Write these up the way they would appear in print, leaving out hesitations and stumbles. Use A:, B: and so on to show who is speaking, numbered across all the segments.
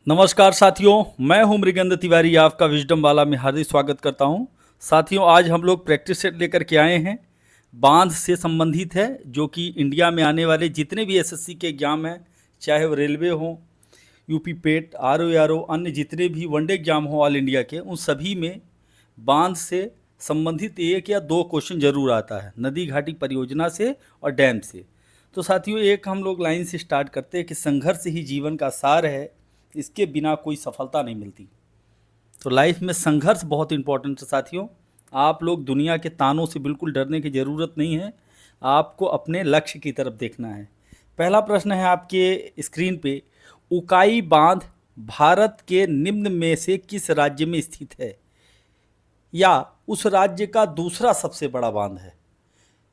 A: नमस्कार साथियों, मैं हूं मृगेंद्र तिवारी, आपका विजडम वाला में हार्दिक स्वागत करता हूं। साथियों, आज हम लोग प्रैक्टिस सेट लेकर के आए हैं, बांध से संबंधित है, जो कि इंडिया में आने वाले जितने भी एसएससी के एग्जाम हैं, चाहे वो रेलवे हो, यूपी पेट, आरओ, अन्य जितने भी वनडे एग्जाम हो ऑल इंडिया के, उन सभी में बांध से संबंधित एक या दो क्वेश्चन जरूर आता है, नदी घाटी परियोजना से और डैम से। तो साथियों, एक हम लोग लाइन से स्टार्ट करते हैं कि संघर्ष ही जीवन का सार है, इसके बिना कोई सफलता नहीं मिलती। तो लाइफ में संघर्ष बहुत इंपॉर्टेंट है साथियों। आप लोग दुनिया के तानों से बिल्कुल डरने की ज़रूरत नहीं है, आपको अपने लक्ष्य की तरफ देखना है। पहला प्रश्न है आपके स्क्रीन पे, उकाई बांध भारत के निम्न में से किस राज्य में स्थित है या उस राज्य का दूसरा सबसे बड़ा बांध है?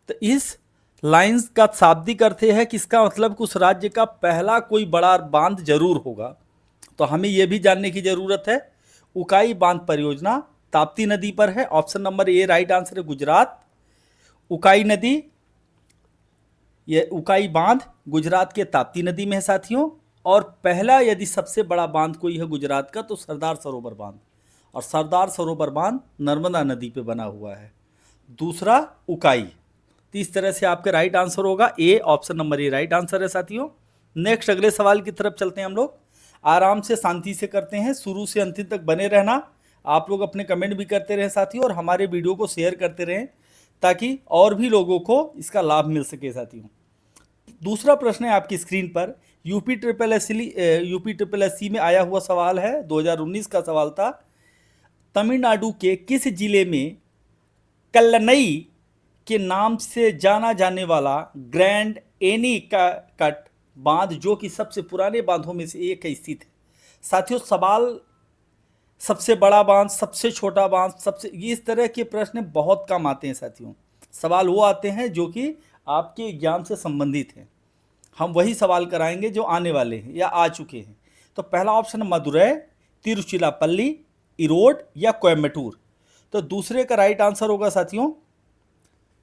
A: तो इस लाइंस का शाब्दिक अर्थ है कि इसका मतलब कि उस राज्य का पहला कोई बड़ा बांध जरूर होगा। तो हमें यह भी जानने की जरूरत है, उकाई बांध परियोजना ताप्ती नदी पर है। Option number A right answer है, गुजरात। उकाई नदी, ये उकाई बांध गुजरात के ताप्ती नदी में है साथियों। और पहला यदि सबसे बड़ा बांध कोई है गुजरात का, तो सरदार सरोवर बांध, और सरदार सरोवर बांध नर्मदा नदी पे बना हुआ है। दूसरा उकाई। तो इस तरह से आपका राइट आंसर होगा A, option number A right answer है साथियों। नेक्स्ट अगले सवाल की तरफ चलते हैं हम लोग। आराम से शांति से करते हैं, शुरू से अंतिम तक बने रहना। आप लोग अपने कमेंट भी करते रहें साथियों, और हमारे वीडियो को शेयर करते रहें ताकि और भी लोगों को इसका लाभ मिल सके साथियों। दूसरा प्रश्न है आपकी स्क्रीन पर, यूपी ट्रिपल एससी में आया हुआ सवाल है, 2019 का सवाल था। तमिलनाडु के किस जिले में कल्लनई के नाम से जाना जाने वाला ग्रैंड एनीकट बांध, जो कि सबसे पुराने बांधों में से एक है, स्थित है? साथियों, सवाल सबसे बड़ा बांध, सबसे छोटा बांध, सबसे, इस तरह के प्रश्न बहुत कम आते हैं साथियों। सवाल वो आते हैं जो कि आपके एग्जाम से संबंधित हैं। हम वही सवाल कराएंगे जो आने वाले हैं या आ चुके हैं। तो पहला ऑप्शन मदुरै, तिरुचिरापल्ली, इरोड या कोयम्बटूर। तो दूसरे का राइट आंसर होगा साथियों,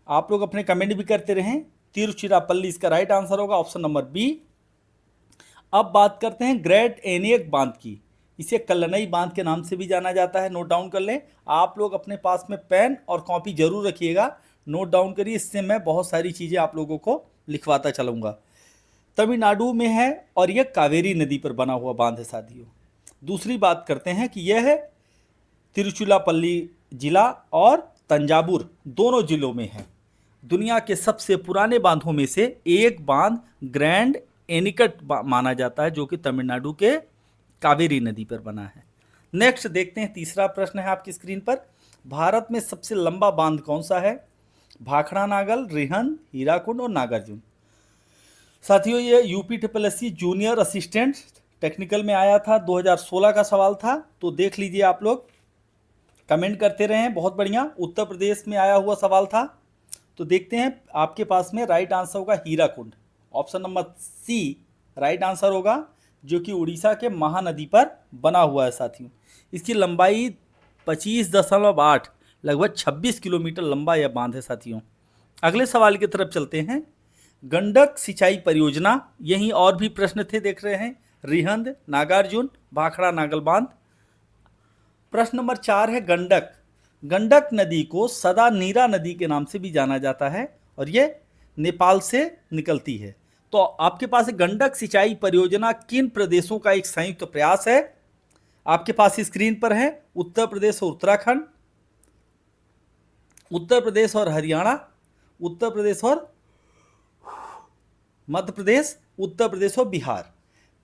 A: आप लोग अपने कमेंट भी करते रहें, तिरुचिरापल्ली इसका राइट आंसर होगा, ऑप्शन नंबर बी। अब बात करते हैं ग्रेट एनियक बांध की। इसे कल्लनई बांध के नाम से भी जाना जाता है, नोट डाउन कर लें। आप लोग अपने पास में पेन और कॉपी जरूर रखिएगा, नोट डाउन करिए, इससे मैं बहुत सारी चीज़ें आप लोगों को लिखवाता चलूँगा। तमिलनाडु में है और यह कावेरी नदी पर बना हुआ बांध है साथियों। दूसरी बात करते हैं कि यह है तिरुचिरापल्ली जिला और तंजावुर दोनों जिलों में है। दुनिया के सबसे पुराने बांधों में से एक बांध ग्रैंड एनिकट माना जाता है, जो कि तमिलनाडु के कावेरी नदी पर बना है। नेक्स्ट देखते हैं, तीसरा प्रश्न है आपकी स्क्रीन पर, भारत में सबसे लंबा बांध कौन सा है? भाखड़ा नागल, रिहंद, हीराकुंड और नागार्जुन। साथियों, ये UP triple SC junior assistant technical में आया था, 2016 का सवाल था। तो देख लीजिए, आप लोग कमेंट करते रहें, बहुत बढ़िया। उत्तर प्रदेश में आया हुआ सवाल था। तो देखते हैं, आपके पास में राइट आंसर होगा Hirakud, option number C right answer होगा, जो कि उड़ीसा के महानदी पर बना हुआ है साथियों। इसकी लंबाई 25.8, लगभग 26 किलोमीटर लंबा यह बांध है साथियों। अगले सवाल की तरफ चलते हैं, गंडक सिंचाई परियोजना, यहीं और भी प्रश्न थे, देख रहे हैं, रिहंद, नागार्जुन, भाखड़ा नागल बांध। प्रश्न नंबर 4 है गंडक। गंडक नदी को सदा नीरा नदी के नाम से भी जाना जाता है और यह नेपाल से निकलती है। तो आपके पास गंडक सिंचाई परियोजना किन प्रदेशों का एक संयुक्त प्रयास है? आपके पास स्क्रीन पर है, उत्तर प्रदेश और उत्तराखंड, उत्तर प्रदेश और हरियाणा, उत्तर प्रदेश और मध्य प्रदेश, उत्तर प्रदेश और बिहार।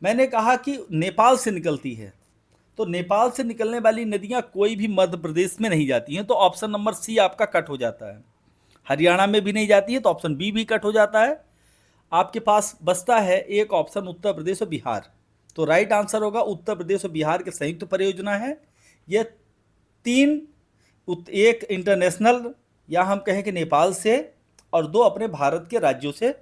A: मैंने कहा कि नेपाल से निकलती है, तो नेपाल से निकलने वाली नदियां कोई भी मध्य प्रदेश में नहीं जाती हैं, तो ऑप्शन नंबर सी आपका कट हो जाता है। हरियाणा में भी नहीं जाती है, तो ऑप्शन बी भी कट हो जाता है। आपके पास बचता है एक ऑप्शन, उत्तर प्रदेश और बिहार। तो राइट आंसर होगा उत्तर प्रदेश और बिहार के संयुक्त परियोजना है। यह तीन, एक इंटरनेशनल या हम कहें कि नेपाल से, और दो अपने भारत के राज्यों से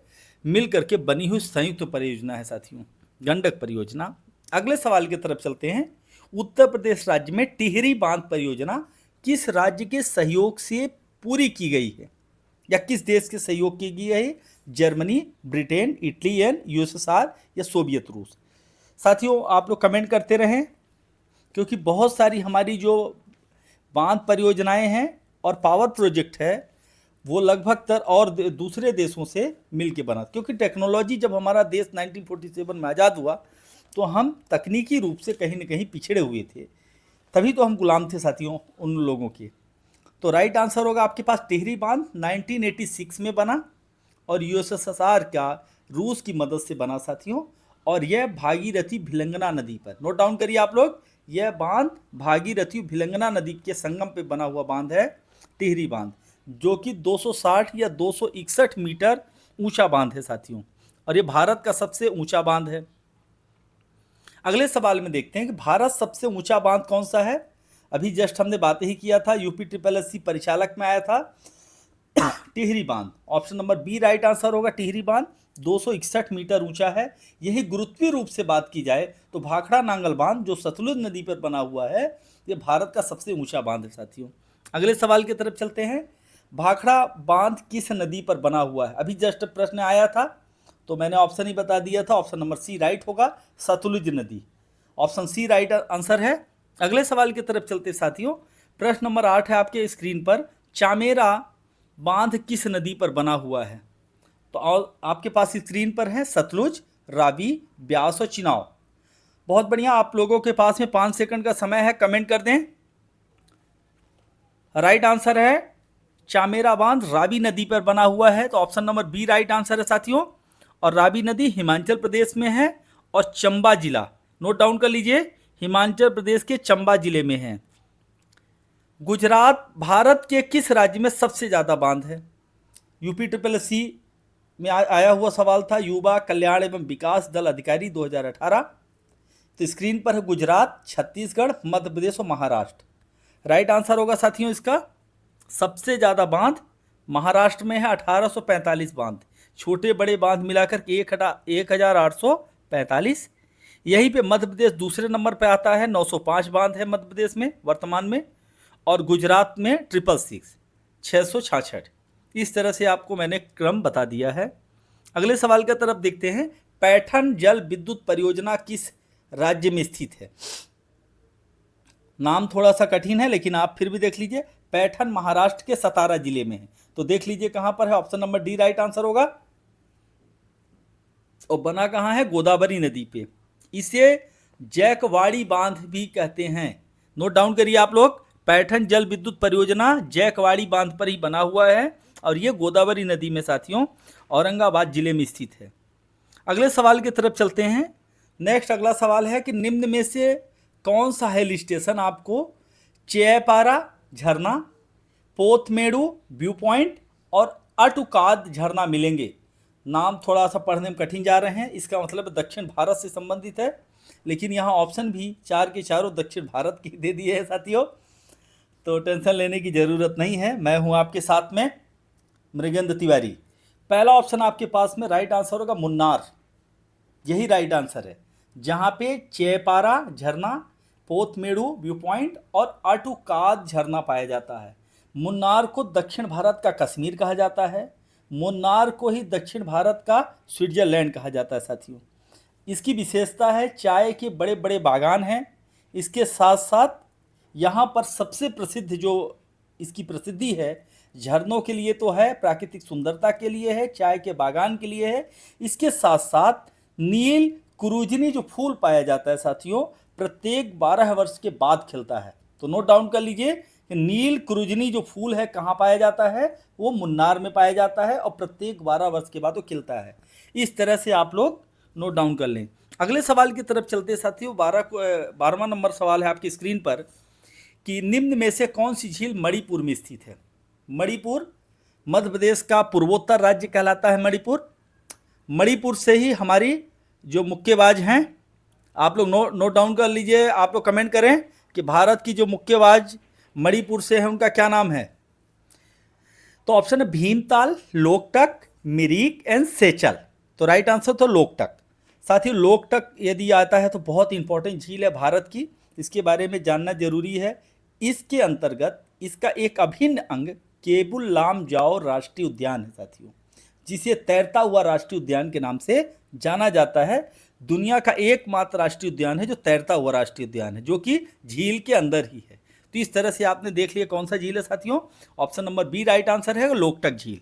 A: मिल करके बनी हुई संयुक्त परियोजना है साथियों, गंडक परियोजना। अगले सवाल की तरफ चलते हैं, उत्तर प्रदेश राज्य में टिहरी बांध परियोजना किस राज्य के सहयोग से पूरी की गई है या किस देश के सहयोग की गई है? Germany, Britain, Italy and USSR या सोवियत रूस। साथियों आप लोग कमेंट करते रहें, क्योंकि बहुत सारी हमारी जो बांध परियोजनाएं हैं और पावर प्रोजेक्ट है वो लगभग और दूसरे देशों से मिलके बना, क्योंकि टेक्नोलॉजी जब हमारा देश 1947 में आज़ाद हुआ तो हम तकनीकी रूप से कहीं न कहीं पिछड़े हुए थे, तभी तो हम गुलाम थे साथियों उन लोगों के। तो राइट आंसर होगा आपके पास टिहरी बांध 1986 में बना और यूएसएसआर का रूस की मदद से बना साथियों, और यह भागीरथी भिलंगना नदी पर, नोट डाउन करिए आप लोग, यह बांध भागीरथी भिलंगना नदी के संगम पे बना हुआ बांध है टिहरी बांध, जो कि 260 या 261 मीटर ऊंचा बांध है साथियों, और ये भारत का सबसे ऊंचा बांध है। अगले सवाल में देखते हैं कि भारत सबसे ऊंचा बांध कौन सा है। अभी जस्ट हमने बातें ही किया था, यूपी SSC परिचालक में आया था टिहरी बांध। Option number B right answer होगा, टिहरी बांध 261 मीटर ऊंचा है। यही गुरुत्वीय रूप से बात की जाए तो भाखड़ा नांगल बांध जो सतलुज नदी पर बना हुआ है, ये भारत का सबसे ऊंचा बांध है साथियों। अगले सवाल की तरफ चलते हैं, भाखड़ा बांध किस नदी पर बना हुआ है। अभी जस्ट प्रश्न आया था तो मैंने ऑप्शन ही बता दिया था, ऑप्शन नंबर सी राइट होगा, सतलुज नदी, ऑप्शन सी राइट आंसर है। अगले सवाल की तरफ चलते साथियों, प्रश्न नंबर 8 है आपके स्क्रीन पर, चामेरा बांध किस नदी पर बना हुआ है। तो आपके पास स्क्रीन पर है सतलुज, रावी, ब्यास और चिनाब। बहुत बढ़िया, आप लोगों के पास में 5 सेकंड का समय है, कमेंट कर दें। राइट आंसर है चामेरा बांध रावी नदी पर बना हुआ है, तो option number B right answer है साथियों। और रावी नदी हिमाचल प्रदेश में है और चंबा जिला, नोट डाउन कर लीजिए, हिमाचल प्रदेश के चंबा जिले में है। गुजरात भारत के किस राज्य में सबसे ज़्यादा बांध है। यूपी SSC में आया हुआ सवाल था, युवा कल्याण एवं विकास दल अधिकारी 2018। तो स्क्रीन पर है गुजरात, छत्तीसगढ़, मध्य प्रदेश और महाराष्ट्र। राइट आंसर होगा साथियों इसका, सबसे ज़्यादा बांध महाराष्ट्र में है, 1845 बांध, छोटे बड़े बांध मिलाकर 1845। यहीं पे मध्य प्रदेश दूसरे नंबर पर आता है, 905 बांध है मध्य प्रदेश में वर्तमान में, और गुजरात में 666, 666। इस तरह से आपको मैंने क्रम बता दिया है। अगले सवाल की तरफ देखते हैं, पैठन जल विद्युत परियोजना किस राज्य में स्थित है। नाम थोड़ा सा कठिन है लेकिन आप फिर भी देख लीजिए, पैठन महाराष्ट्र के सतारा जिले में है, तो देख लीजिए कहां पर है, option number D right answer होगा। और बना कहां है, गोदावरी नदी पे। इसे जैकवाड़ी बांध भी कहते हैं, नोट डाउन करिए आप लोग, पैठन जल विद्युत परियोजना जैकवाड़ी बांध पर ही बना हुआ है और ये गोदावरी नदी में साथियों औरंगाबाद जिले में स्थित है। अगले सवाल की तरफ चलते हैं। नेक्स्ट अगला सवाल है कि निम्न में से कौन सा हिल स्टेशन आपको चेयपारा झरना, पोथमेड़ू व्यू पॉइंट और अटुकाद झरना मिलेंगे। नाम थोड़ा सा पढ़ने में कठिन जा रहे हैं, इसका मतलब दक्षिण भारत से संबंधित है, लेकिन यहाँ ऑप्शन भी 4 के चारों दक्षिण भारत के दे दिए हैं साथियों, तो टेंशन लेने की ज़रूरत नहीं है। मैं हूँ आपके साथ में मृगेंद्र तिवारी। पहला ऑप्शन आपके पास में राइट आंसर होगा मुन्नार, यही राइट आंसर है, जहाँ पे चेयपारा झरना, पोथमेड़ू व्यू पॉइंट और अटुकाद झरना पाया जाता है। मुन्नार को दक्षिण भारत का कश्मीर कहा जाता है, मुन्नार को ही दक्षिण भारत का स्विट्जरलैंड कहा जाता है साथियों। इसकी विशेषता है चाय के बड़े बड़े बागान हैं, इसके साथ साथ यहाँ पर सबसे प्रसिद्ध जो इसकी प्रसिद्धि है झरनों के लिए तो है, प्राकृतिक सुंदरता के लिए है, चाय के बागान के लिए है, इसके साथ साथ नील कुरुजनी जो फूल पाया जाता है साथियों प्रत्येक 12 वर्ष के बाद खिलता है। तो नोट डाउन कर लीजिए कि नील कुरुजनी जो फूल है कहाँ पाया जाता है, वो मुन्नार में पाया जाता है और प्रत्येक 12 वर्ष के बाद वो खिलता है। इस तरह से आप लोग नोट डाउन कर लें। अगले सवाल की तरफ चलते साथियों, 12वां नंबर सवाल है आपकी स्क्रीन पर कि निम्न में से कौन सी झील मणिपुर में स्थित है। मणिपुर मध्य प्रदेश का पूर्वोत्तर राज्य कहलाता है मणिपुर। मणिपुर से ही हमारी जो मुक्केबाज हैं, आप लोग नोट डाउन कर लीजिए, आप लोग कमेंट करें कि भारत की जो मुक्केबाज मणिपुर से है उनका क्या नाम है। तो ऑप्शन है भीमताल, लोकटक, मिरिक एंड सेचल। तो राइट आंसर तो लोकटक। साथियों लोकटक यदि आता है तो बहुत इंपॉर्टेंट झील है भारत की, इसके बारे में जानना जरूरी है। इसके अंतर्गत इसका एक अभिन्न अंग केबुल लामजाओ राष्ट्रीय उद्यान है साथियों, जिसे तैरता हुआ राष्ट्रीय उद्यान के नाम से जाना जाता है, दुनिया का एकमात्र राष्ट्रीय उद्यान है जो तैरता हुआ राष्ट्रीय उद्यान है, जो कि झील के अंदर ही है। तो इस तरह से आपने देख लिया कौन सा झील है साथियों। Option number B right answer है, लोकटक झील।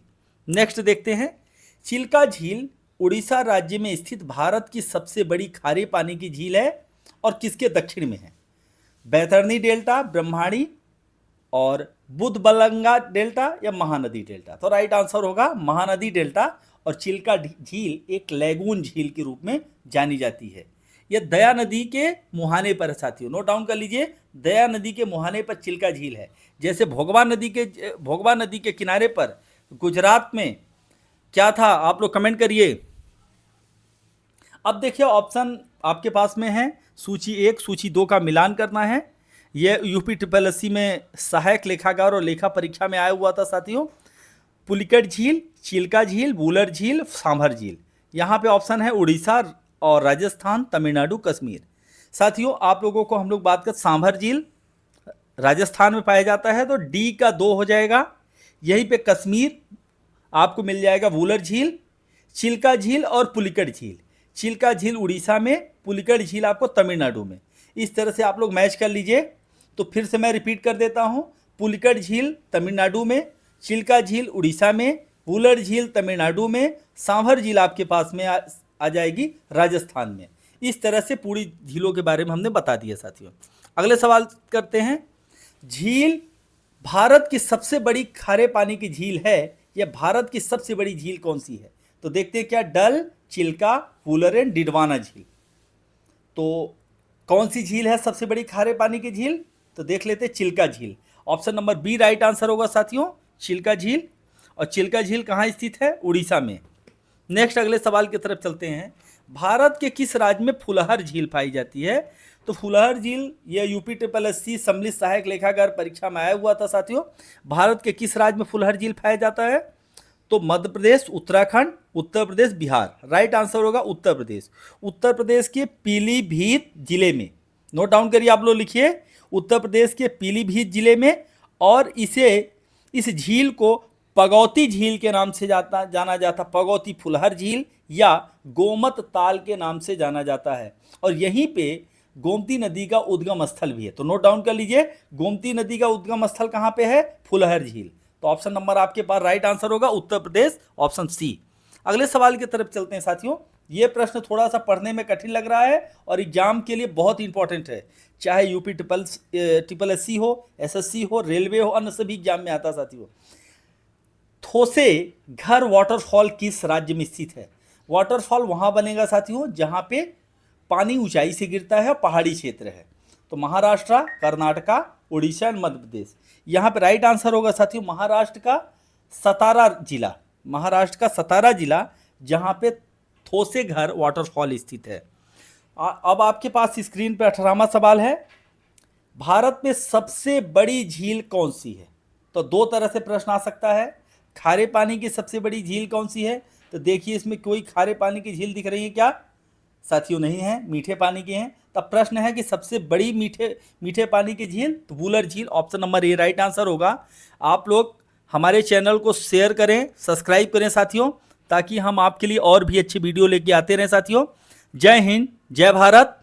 A: नेक्स्ट देखते हैं, चिल्का झील उड़ीसा राज्य में स्थित भारत की सबसे बड़ी खारे पानी की झील है और किसके दक्षिण में है? बैतरणी डेल्टा, ब्रह्माणी और बुधबलंगा डेल्टा या महानदी डेल्टा? तो राइट आंसर होगा महानदी डेल्टा। और चिल्का झील एक लैगून झील के रूप में जानी जाती है। यह दया नदी के मुहाने पर है साथियों, नोट डाउन कर लीजिए, दया नदी के मुहाने पर चिल्का झील है। जैसे भोगवा नदी के किनारे पर गुजरात में क्या था, आप लोग कमेंट करिए। अब देखिए ऑप्शन आपके पास में है, सूची 1 सूची 2 का मिलान करना है। यह यूपी ट्रिपल में सहायक लेखाकार और लेखा परीक्षा में आया हुआ था साथियों। पुलिकट झील, चिल्का झील, वूलर झील, सांभर झील। यहाँ पे ऑप्शन है उड़ीसा और राजस्थान, तमिलनाडु, कश्मीर। साथियों आप लोगों को हम लोग बात कर, सांभर झील राजस्थान में पाया जाता है तो डी का 2 हो जाएगा। यहीं पे कश्मीर आपको मिल जाएगा वूलर झील, चिल्का झील और पुलिकट झील। चिल्का झील उड़ीसा में, पुलिकट झील आपको तमिलनाडु में। इस तरह से आप लोग मैच कर लीजिए। तो फिर से मैं रिपीट कर देता हूँ, पुलिकट झील तमिलनाडु में, चिल्का झील उड़ीसा में, वूलर झील तमिलनाडु में, सांभर झील आपके पास में आ जाएगी राजस्थान में। इस तरह से पूरी झीलों के बारे में हमने बता दिया साथियों। अगले सवाल करते हैं, झील भारत की सबसे बड़ी खारे पानी की झील है या भारत की सबसे बड़ी झील कौन सी है? तो देखते हैं क्या डल, चिल्का, वूलर एंड डिडवाना झील। तो कौन सी झील है सबसे बड़ी खारे पानी की झील? तो देख लेते हैं चिल्का झील। Option number B right answer होगा साथियों, चिल्का झील। और चिल्का झील कहाँ स्थित है? उड़ीसा में। नेक्स्ट अगले सवाल की तरफ चलते हैं, भारत के किस राज्य में फुलहर झील पाई जाती है? तो फुलहर झील यह यूपी ट्रिपल सम्मिलित सहायक लेखाकार परीक्षा में आया हुआ था साथियों। भारत के किस राज्य में फुलहर झील पाया जाता है? तो मध्य प्रदेश, उत्तराखंड, उत्तर प्रदेश, बिहार। राइट आंसर होगा उत्तर प्रदेश। उत्तर प्रदेश के पीलीभीत जिले में, नोट डाउन करिए आप लोग, लिखिए उत्तर प्रदेश के पीलीभीत जिले में। और इस झील को पगौती झील के नाम से जाना जाता, पगौती फुलहर झील या गोमत ताल के नाम से जाना जाता है। और यहीं पे गोमती नदी का उद्गम स्थल भी है। तो नोट डाउन कर लीजिए, गोमती नदी का उद्गम स्थल कहाँ पे है? फुलहर झील। तो ऑप्शन नंबर आपके पास राइट आंसर होगा उत्तर प्रदेश, ऑप्शन सी। अगले सवाल की तरफ चलते हैं साथियों। ये प्रश्न थोड़ा सा पढ़ने में कठिन लग रहा है और एग्जाम के लिए बहुत इंपॉर्टेंट है, चाहे यूपी ट्रिपल एससी हो, एसएससी हो, रेलवे हो, अन्य सभी एग्जाम में आता साथियों। थोसे घर वाटरफॉल किस राज्य में स्थित है? वाटरफॉल वहां बनेगा साथियों जहां पे पानी ऊंचाई से गिरता है और पहाड़ी क्षेत्र है। तो महाराष्ट्र, कर्नाटका, उड़ीसा और मध्य प्रदेश। यहाँ पे राइट आंसर होगा साथियों महाराष्ट्र का सतारा जिला, महाराष्ट्र का सतारा जिला जहाँ पे थोसे घर वाटरफॉल स्थित है। अब आपके पास स्क्रीन पे 18वां सवाल है, भारत में सबसे बड़ी झील कौन सी है? तो दो तरह से प्रश्न आ सकता है, खारे पानी की सबसे बड़ी झील कौन सी है? तो देखिए इसमें कोई खारे पानी की झील दिख रही है क्या साथियों? नहीं है, मीठे पानी की हैं। तब प्रश्न है कि सबसे बड़ी मीठे पानी की झील, तो वूलर झील। Option number A right answer होगा। आप लोग हमारे चैनल को शेयर करें, सब्सक्राइब करें साथियों, ताकि हम आपके लिए और भी अच्छी वीडियो लेके आते रहें साथियों। जय हिंद, जय भारत।